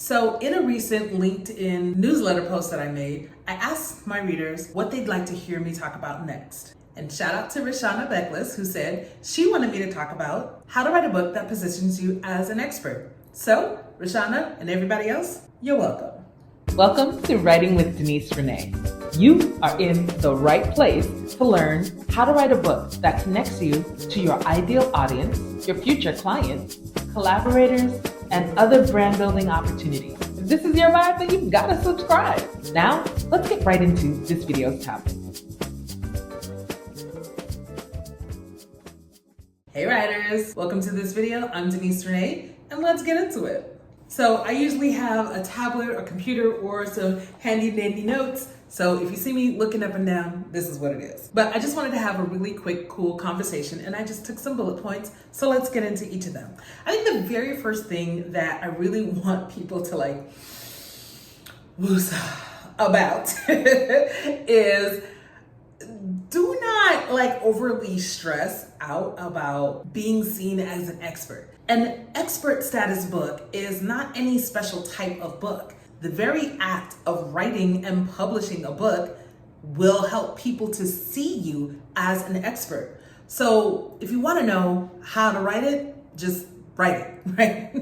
So in a recent LinkedIn newsletter post that I made, I asked my readers what they'd like to hear me talk about next. And shout out to Rishana Beckless, who said she wanted me to talk about how to write a book that positions you as an expert. So, Rishana and everybody else, you're welcome. Welcome to Writing with Denise Renee. You are in the right place to learn how to write a book that connects you to your ideal audience, your future clients, collaborators, and other brand building opportunities. If this is your vibe, then you've got to subscribe. Now, let's get right into this video's topic. Hey writers, welcome to this video. I'm Denise Renee, and let's get into it. So I usually have a tablet or computer or some handy dandy notes. So if you see me looking up and down, this is what it is. But I just wanted to have a really quick, cool conversation, and I just took some bullet points. So let's get into each of them. I think the very first thing that I really want people to woosah about is do not overly stress out about being seen as an expert. An expert status book is not any special type of book. The very act of writing and publishing a book will help people to see you as an expert. So if you want to know how to write it, just write it, right?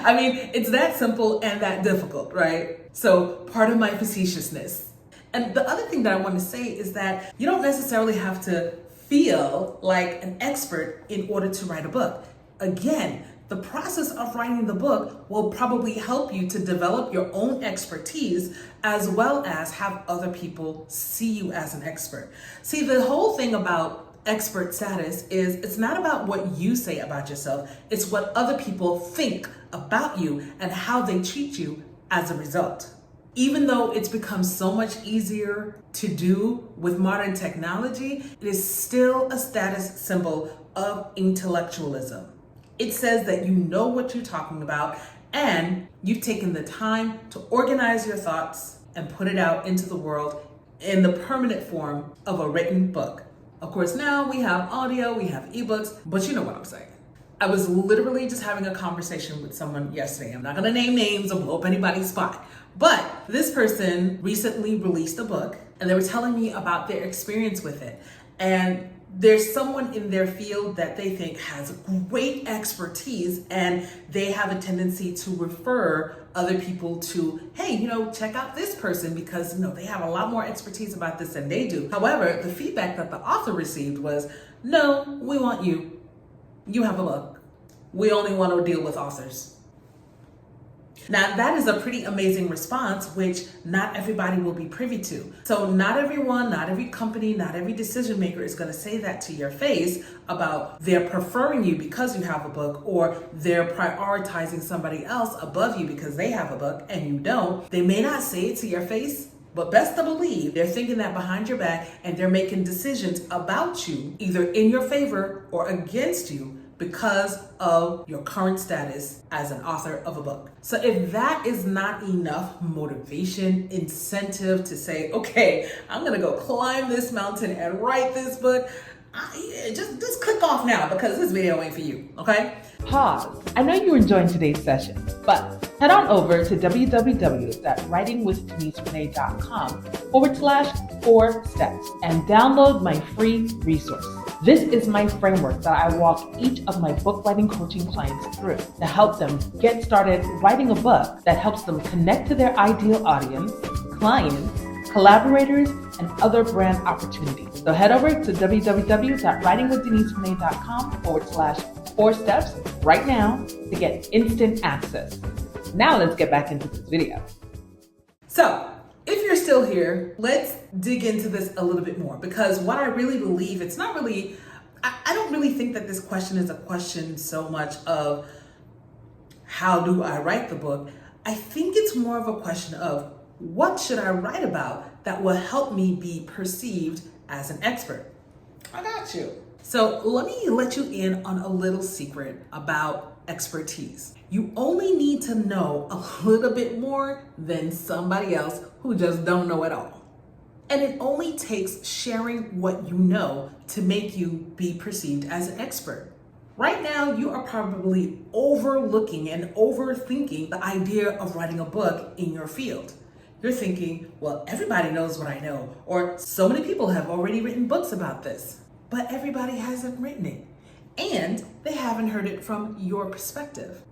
I mean, it's that simple and that difficult, right? So pardon my facetiousness. And the other thing that I want to say is that you don't necessarily have to feel like an expert in order to write a book. Again, the process of writing the book will probably help you to develop your own expertise as well as have other people see you as an expert. See, the whole thing about expert status is it's not about what you say about yourself, it's what other people think about you and how they treat you as a result. Even though it's become so much easier to do with modern technology, it is still a status symbol of intellectualism. It says that you know what you're talking about and you've taken the time to organize your thoughts and put it out into the world in the permanent form of a written book. Of course, now we have audio, we have ebooks, but you know what I'm saying. I was literally just having a conversation with someone yesterday. I'm not gonna name names or blow up anybody's spot, but this person recently released a book and they were telling me about their experience with it. And there's someone in their field that they think has great expertise and they have a tendency to refer other people to, hey, check out this person because, they have a lot more expertise about this than they do. However, the feedback that the author received was, no, we want you. You have a book. We only want to deal with authors. Now, that is a pretty amazing response, which not everybody will be privy to. So not everyone, not every company, not every decision maker is going to say that to your face about they're preferring you because you have a book or they're prioritizing somebody else above you because they have a book and you don't. They may not say it to your face, but best to believe they're thinking that behind your back and they're making decisions about you, either in your favor or against you, because of your current status as an author of a book. So if that is not enough motivation, incentive to say, okay, I'm gonna go climb this mountain and write this book, just click off now because this video ain't for you, okay? Pause. I know you're enjoying today's session, but head on over to www.writingwithdenisrenee.com/4steps and download my free resource. This is my framework that I walk each of my book writing coaching clients through to help them get started writing a book that helps them connect to their ideal audience, clients, collaborators, and other brand opportunities. So head over to www.writingwithdenisrenee.com/4steps right now to get instant access. Now let's get back into this video. So if you're still here, let's dig into this a little bit more because what I really believe, I don't really think that this question is a question so much of how do I write the book? I think it's more of a question of what should I write about that will help me be perceived as an expert? I got you. So let me let you in on a little secret about expertise. You only need to know a little bit more than somebody else who just don't know it all. And it only takes sharing what you know to make you be perceived as an expert. Right now, you are probably overlooking and overthinking the idea of writing a book in your field. You're thinking, well, everybody knows what I know, or so many people have already written books about this, but everybody hasn't written it, and they haven't heard it from your perspective.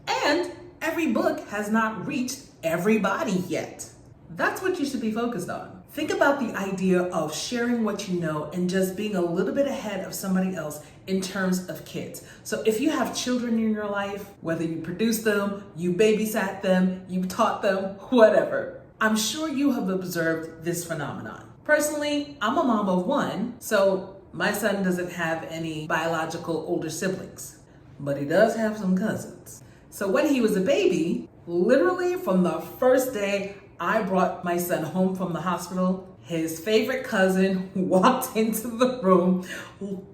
And every book has not reached everybody yet. That's what you should be focused on. Think about the idea of sharing what you know and just being a little bit ahead of somebody else in terms of kids. So if you have children in your life, whether you produced them, you babysat them, you taught them, whatever, I'm sure you have observed this phenomenon. Personally, I'm a mom of one, so my son doesn't have any biological older siblings, but he does have some cousins. So when he was a baby, literally from the first day I brought my son home from the hospital, his favorite cousin walked into the room,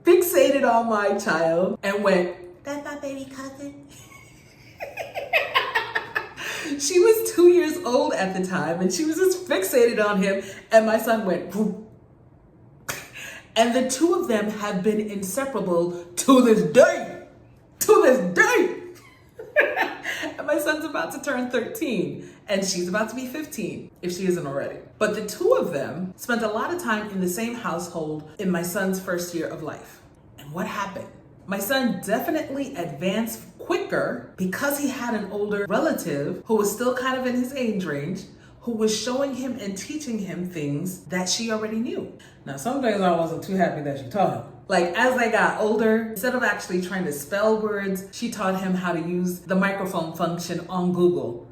fixated on my child, and went, "That's my baby cousin." She was 2 years old at the time, and she was just fixated on him, and my son went, "Whoop." And the two of them have been inseparable to this day. To this day. And my son's about to turn 13, and she's about to be 15, if she isn't already. But the two of them spent a lot of time in the same household in my son's first year of life. And what happened? My son definitely advanced quicker because he had an older relative who was still kind of in his age range, who was showing him and teaching him things that she already knew. Now, some days I wasn't too happy that she taught him. Like, as they got older, instead of actually trying to spell words, she taught him how to use the microphone function on Google.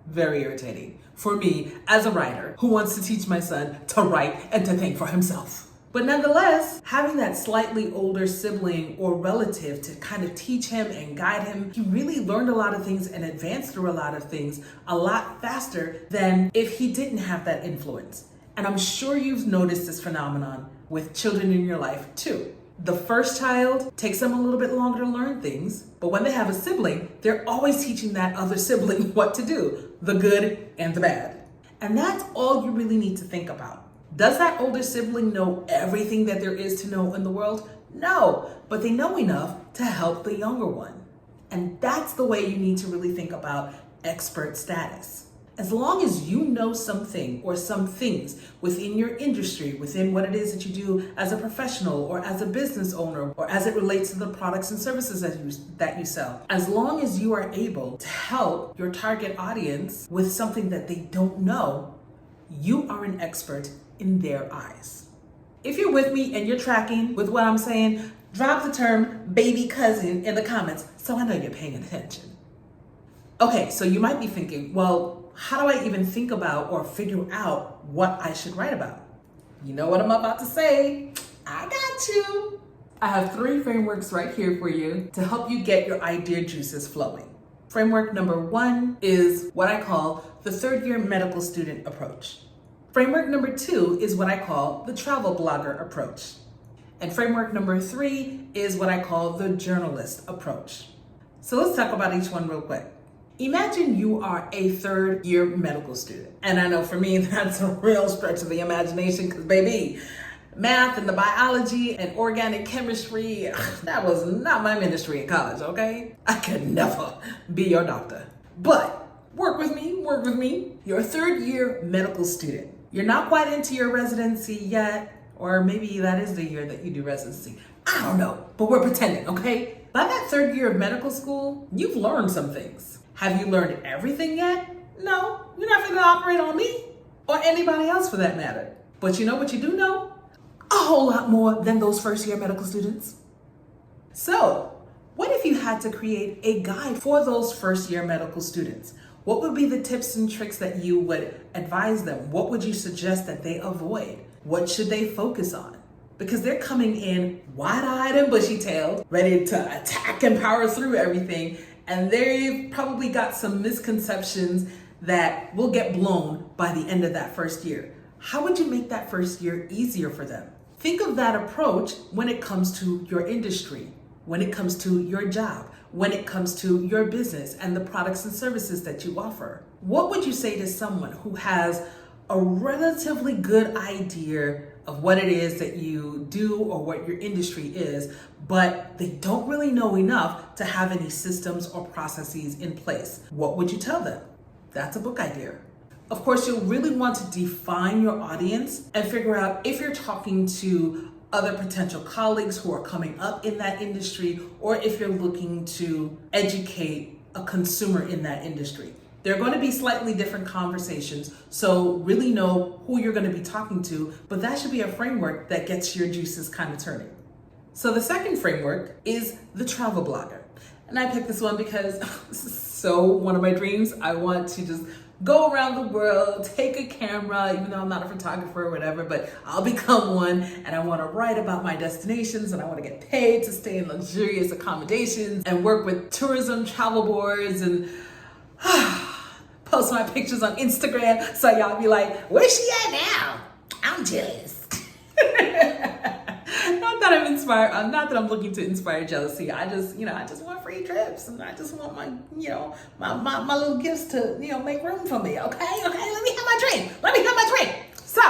Very irritating for me as a writer who wants to teach my son to write and to think for himself. But nonetheless, having that slightly older sibling or relative to kind of teach him and guide him, he really learned a lot of things and advanced through a lot of things a lot faster than if he didn't have that influence. And I'm sure you've noticed this phenomenon with children in your life too. The first child takes them a little bit longer to learn things, but when they have a sibling, they're always teaching that other sibling what to do, the good and the bad. And that's all you really need to think about. Does that older sibling know everything that there is to know in the world? No, but they know enough to help the younger one. And that's the way you need to really think about expert status. As long as you know something or some things within your industry, within what it is that you do as a professional or as a business owner, or as it relates to the products and services that you sell, as long as you are able to help your target audience with something that they don't know, you are an expert in their eyes. If you're with me and you're tracking with what I'm saying, drop the term baby cousin in the comments so I know you're paying attention. Okay, so you might be thinking, well, how do I even think about or figure out what I should write about? You know what I'm about to say? I got you. I have 3 frameworks right here for you to help you get your idea juices flowing. Framework number 1 is what I call the third-year medical student approach. Framework number 2 is what I call the travel blogger approach. And framework number 3 is what I call the journalist approach. So let's talk about each one real quick. Imagine you are a third-year medical student. And I know for me, that's a real stretch of the imagination because, baby, math and the biology and organic chemistry, that was not my ministry in college, okay? I could never be your doctor. But work with me. You're a third-year medical student. You're not quite into your residency yet, or maybe that is the year that you do residency. I don't know, but we're pretending, okay? By that third year of medical school, you've learned some things. Have you learned everything yet? No, you're not going to operate on me or anybody else for that matter. But you know what you do know? A whole lot more than those first year medical students. So, what if you had to create a guide for those first year medical students? What would be the tips and tricks that you would advise them? What would you suggest that they avoid? What should they focus on? Because they're coming in wide-eyed and bushy-tailed, ready to attack and power through everything. And they've probably got some misconceptions that will get blown by the end of that first year. How would you make that first year easier for them? Think of that approach when it comes to your industry, when it comes to your job, when it comes to your business and the products and services that you offer. What would you say to someone who has a relatively good idea of what it is that you do or what your industry is, but they don't really know enough to have any systems or processes in place. What would you tell them? That's a book idea. Of course, you'll really want to define your audience and figure out if you're talking to other potential colleagues who are coming up in that industry, or if you're looking to educate a consumer in that industry. They're going to be slightly different conversations, so really know who you're going to be talking to, but that should be a framework that gets your juices kind of turning. So the second framework is the travel blogger. And I picked this one because this is so one of my dreams. I want to just go around the world, take a camera, even though I'm not a photographer or whatever, but I'll become one, and I want to write about my destinations, and I want to get paid to stay in luxurious accommodations and work with tourism travel boards and post my pictures on Instagram so y'all be like, where's she at now? I'm jealous. Not that I'm looking to inspire jealousy. I just want free trips, and I just want my little gifts to, make room for me. Okay, let me have my dream. So,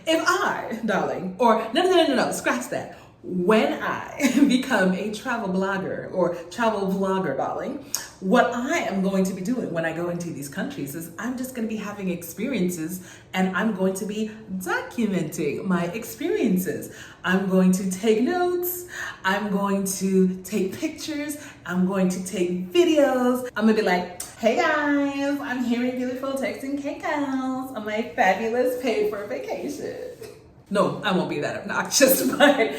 if I, darling, or no, scratch that. When I become a travel blogger or travel vlogger, darling, what I am going to be doing when I go into these countries is I'm just going to be having experiences, and I'm going to be documenting my experiences. I'm going to take notes. I'm going to take pictures. I'm going to take videos. I'm going to be like, hey guys, I'm here in beautiful Texan Caicos on my fabulous paid for vacation. No, I won't be that obnoxious, but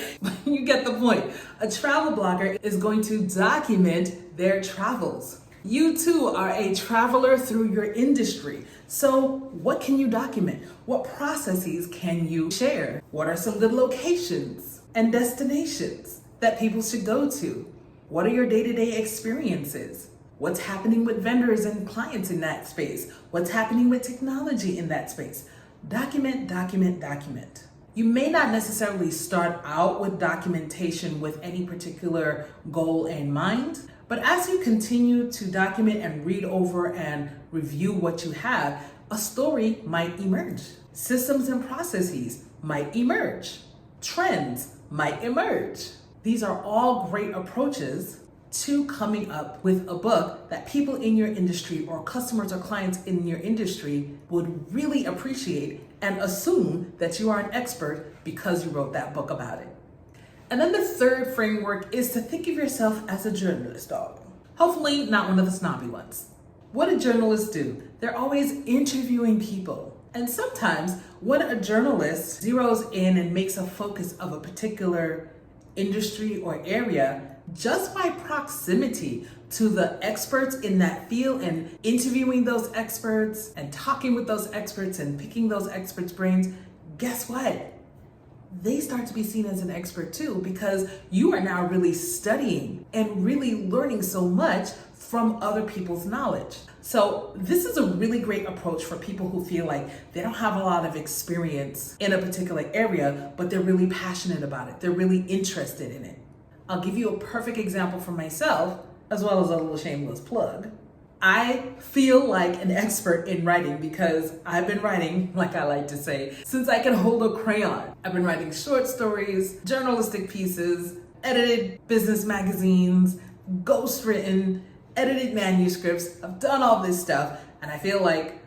you get the point. A travel blogger is going to document their travels. You too are a traveler through your industry. So what can you document? What processes can you share? What are some good locations and destinations that people should go to? What are your day-to-day experiences? What's happening with vendors and clients in that space? What's happening with technology in that space? Document, document, document. You may not necessarily start out with documentation with any particular goal in mind, but as you continue to document and read over and review what you have, a story might emerge. Systems and processes might emerge. Trends might emerge. These are all great approaches to coming up with a book that people in your industry or customers or clients in your industry would really appreciate and assume that you are an expert because you wrote that book about it. And then the third framework is to think of yourself as a journalist, dog. Hopefully not one of the snobby ones. What do journalists do? They're always interviewing people. And sometimes when a journalist zeroes in and makes a focus of a particular industry or area, just by proximity to the experts in that field and interviewing those experts and talking with those experts and picking those experts' brains, guess what? They start to be seen as an expert too, because you are now really studying and really learning so much from other people's knowledge. So this is a really great approach for people who feel like they don't have a lot of experience in a particular area, but they're really passionate about it. They're really interested in it. I'll give you a perfect example for myself, as well as a little shameless plug. I feel like an expert in writing because I've been writing, like I like to say, since I can hold a crayon. I've been writing short stories, journalistic pieces, edited business magazines, ghostwritten, edited manuscripts. I've done all this stuff, and I feel like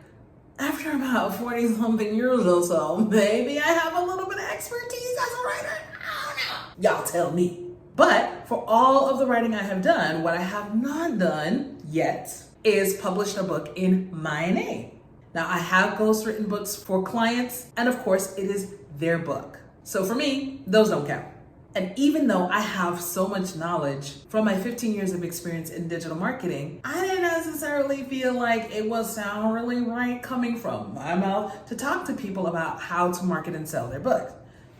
after about 40 something years or so, maybe I have a little bit of expertise as a writer. I don't know. Y'all tell me. But for all of the writing I have done, what I have not done yet is published a book in my name. Now, I have ghostwritten books for clients, and of course, it is their book. So for me, those don't count. And even though I have so much knowledge from my 15 years of experience in digital marketing, I didn't necessarily feel like it would sound really right coming from my mouth to talk to people about how to market and sell their books.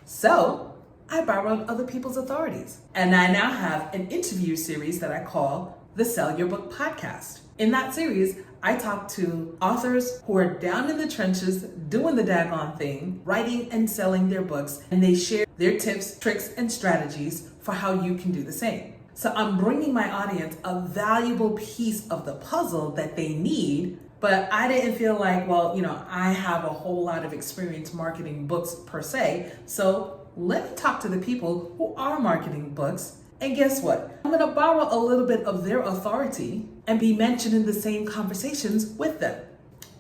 So I borrowed other people's authorities. And I now have an interview series that I call the Sell Your Book Podcast. In that series, I talk to authors who are down in the trenches doing the daggone thing, writing and selling their books, and they share their tips, tricks, and strategies for how you can do the same. So I'm bringing my audience a valuable piece of the puzzle that they need But I didn't feel like, well, I have a whole lot of experience marketing books per se. So let me talk to the people who are marketing books. And guess what? I'm going to borrow a little bit of their authority and be mentioned in the same conversations with them.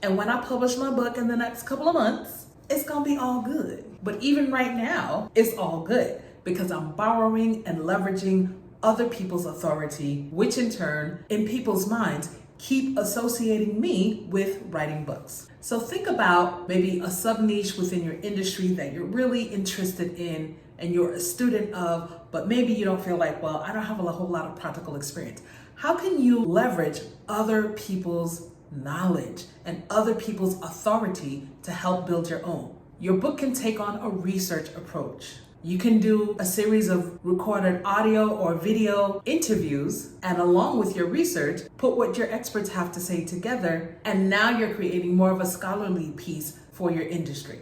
And when I publish my book in the next couple of months, it's going to be all good. But even right now, it's all good because I'm borrowing and leveraging other people's authority, which in turn, in people's minds, keep associating me with writing books. So think about maybe a sub niche within your industry that you're really interested in and you're a student of, but maybe you don't feel like, well, I don't have a whole lot of practical experience. How can you leverage other people's knowledge and other people's authority to help build your own? Your book can take on a research approach. You can do a series of recorded audio or video interviews, and along with your research, put what your experts have to say together, and now you're creating more of a scholarly piece for your industry.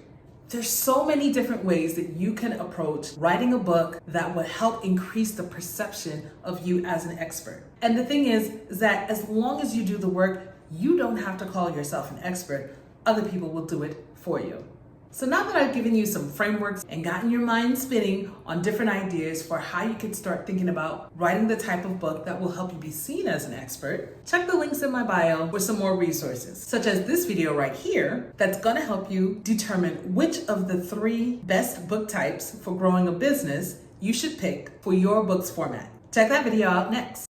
There's so many different ways that you can approach writing a book that would help increase the perception of you as an expert. And the thing is that as long as you do the work, you don't have to call yourself an expert. Other people will do it for you. So now that I've given you some frameworks and gotten your mind spinning on different ideas for how you can start thinking about writing the type of book that will help you be seen as an expert, check the links in my bio for some more resources, such as this video right here that's going to help you determine which of the 3 best book types for growing a business you should pick for your book's format. Check that video out next.